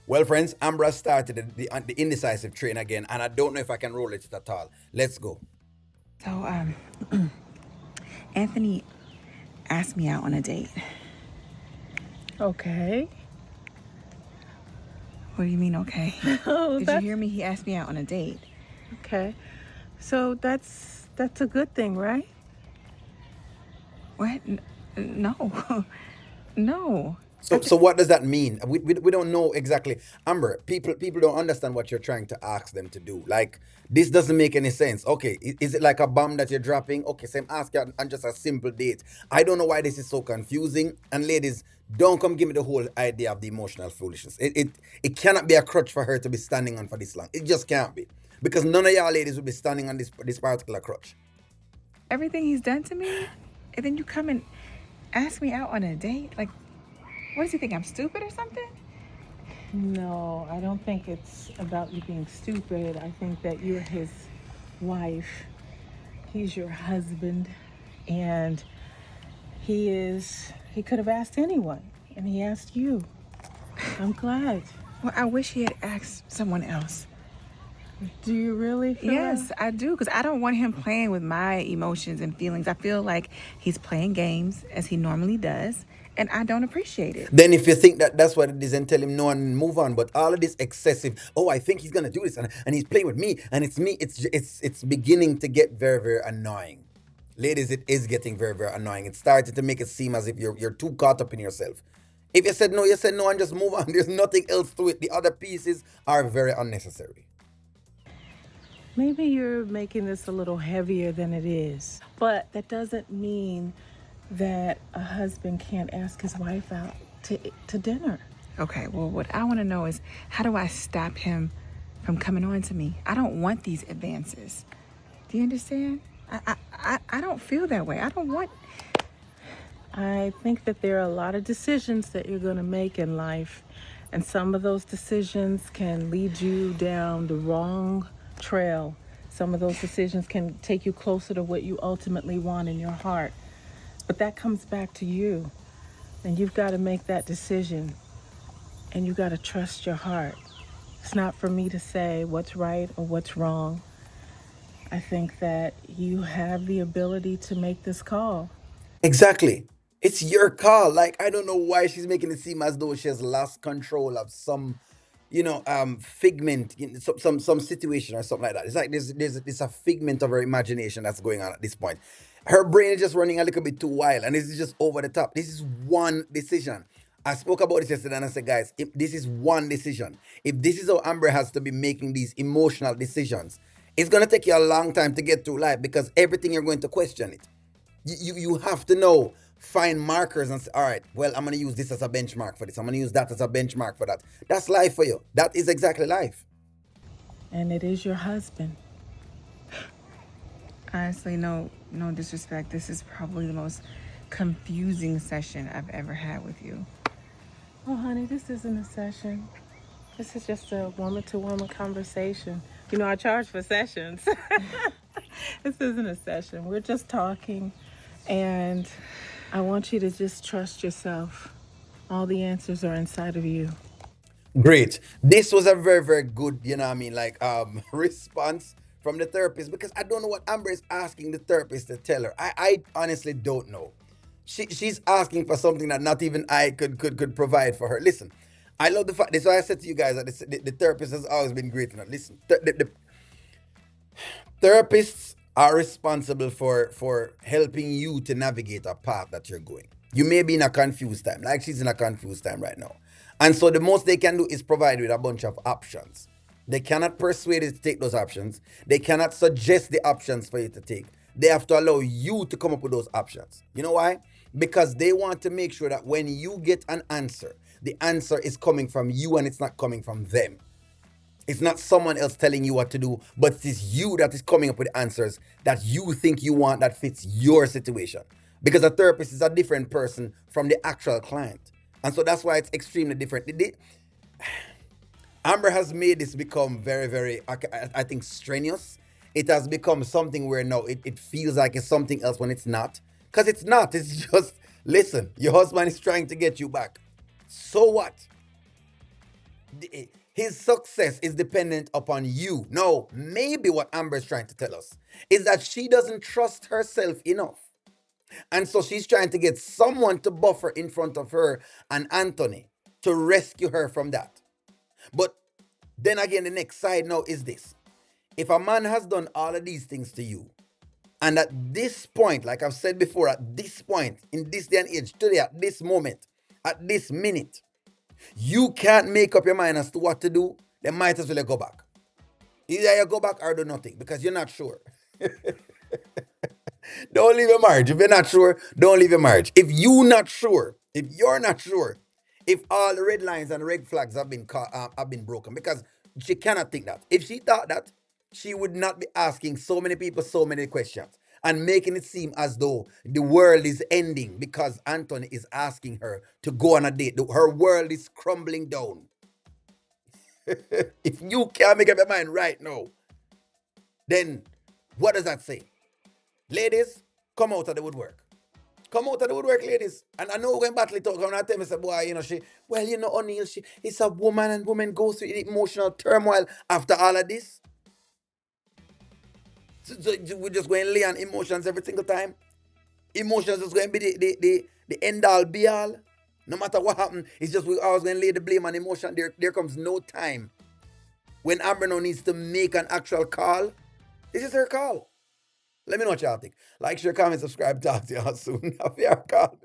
Well, friends, Ambra started the indecisive train again, and I don't know if I can roll it at all. Let's go. So, Anthony asked me out on a date. Okay. What do you mean, okay? Oh, Did you that's hear me? He asked me out on a date. okay. So that's a good thing, right? What? No. No. So what does that mean? We don't know exactly. Amber, people don't understand what you're trying to ask them to do. Like, this doesn't make any sense. Okay, is it like a bomb that you're dropping? Okay, same ask you on just a simple date. I don't know why this is so confusing. And ladies, don't come give me the whole idea of the emotional foolishness. It cannot be a crutch for her to be standing on for this long. It just can't be. Because none of y'all ladies will be standing on this particular crutch. Everything he's done to me, and then you come and ask me out on a date? Like, what does he think? I'm stupid or something? No, I don't think it's about you being stupid. I think that you're his wife. He's your husband, and he could have asked anyone, and he asked you. I'm glad. Well, I wish he had asked someone else. Do you really feel Yes, that? I do, because I don't want him playing with my emotions and feelings. I feel like he's playing games as he normally does, and I don't appreciate it. Then if you think that that's what it is, then tell him no and move on. But all of this excessive, oh, I think he's gonna do this, and he's playing with me, and it's me. It's beginning to get very very annoying, ladies. It is getting very very annoying. It's starting to make it seem as if you're too caught up in yourself. If you said no, and just move on. There's nothing else to it. The other pieces are very unnecessary. Maybe you're making this a little heavier than it is, but that doesn't mean that a husband can't ask his wife out to dinner. Okay, well, what I want to know is, how do I stop him from coming on to me? I don't want these advances. Do you understand? I don't feel that way. I don't want. I think that there are a lot of decisions that you're going to make in life, and some of those decisions can lead you down the wrong trail. Some of those decisions can take you closer to what you ultimately want in your heart. But that comes back to you, and you've got to make that decision, and you got to trust your heart. It's not for me to say what's right or what's wrong. I think that you have the ability to make this call. Exactly. It's your call. Like, I don't know why she's making it seem as though she has lost control of some, figment, some situation or something like that. It's like there's a figment of her imagination that's going on at this point. Her brain is just running a little bit too wild, and this is just over the top. This is one decision. I spoke about this yesterday, and I said, guys, if this is one decision, if this is how Amber has to be making these emotional decisions, it's gonna take you a long time to get through life because everything you're going to question it. You have to know, find markers and say, all right, well, I'm going to use this as a benchmark for this, I'm going to use that as a benchmark for that. That's life for you. That is exactly life. And it is your husband. Honestly, no disrespect. This is probably the most confusing session I've ever had with you. Oh, honey, this isn't a session. This is just a woman to woman conversation. You know, I charge for sessions. This isn't a session. We're just talking. And I want you to just trust yourself. All the answers are inside of you. Great. This was a very, very good, like response from the therapist because I don't know what Amber is asking the therapist to tell her. I honestly don't know. She's asking for something that not even I could provide for her. Listen, I love the fact. That's why I said to you guys that the therapist has always been great enough. Listen, the therapists are responsible for helping you to navigate a path that you're going. You may be in a confused time, like she's in a confused time right now. And so the most they can do is provide you with a bunch of options. They cannot persuade you to take those options. They cannot suggest the options for you to take. They have to allow you to come up with those options. You know why? Because they want to make sure that when you get an answer, the answer is coming from you and it's not coming from them. It's not someone else telling you what to do, but it is you that is coming up with answers that you think you want that fits your situation. Because a therapist is a different person from the actual client. And so that's why it's extremely different. Amber has made this become very, very, I think, strenuous. It has become something where now it feels like it's something else when it's not. Because it's not. It's just, listen, your husband is trying to get you back. So what? His success is dependent upon you. No, maybe what Amber is trying to tell us is that she doesn't trust herself enough. And so she's trying to get someone to buffer in front of her and Anthony to rescue her from that. But then again, the next side now is this. If a man has done all of these things to you, and at this point, like I've said before, at this point, in this day and age, today, at this moment, at this minute, you can't make up your mind as to what to do, then might as well go back. Either you go back or do nothing because you're not sure. Don't leave your marriage. If you're not sure, don't leave your marriage. If you're not sure, if all the red lines and red flags have been broken, because she cannot think that. If she thought that, she would not be asking so many people so many questions and making it seem as though the world is ending because Anthony is asking her to go on a date. Her world is crumbling down. If you can't make up your mind right now, then what does that say? Ladies, come out of the woodwork. Come out of the woodwork, ladies. And I know when Batley talk, when I tell me, say, boy, O'Neill, it's a woman and women go through emotional turmoil after all of this. So we're just going to lay on emotions every single time. Emotions is going to be the end all be all. No matter what happens, it's just we're always going to lay the blame on emotion. There comes no time when Amber now needs to make an actual call. This is her call. Let me know what y'all think. Like, share, comment, subscribe. Talk to y'all soon. Have your call.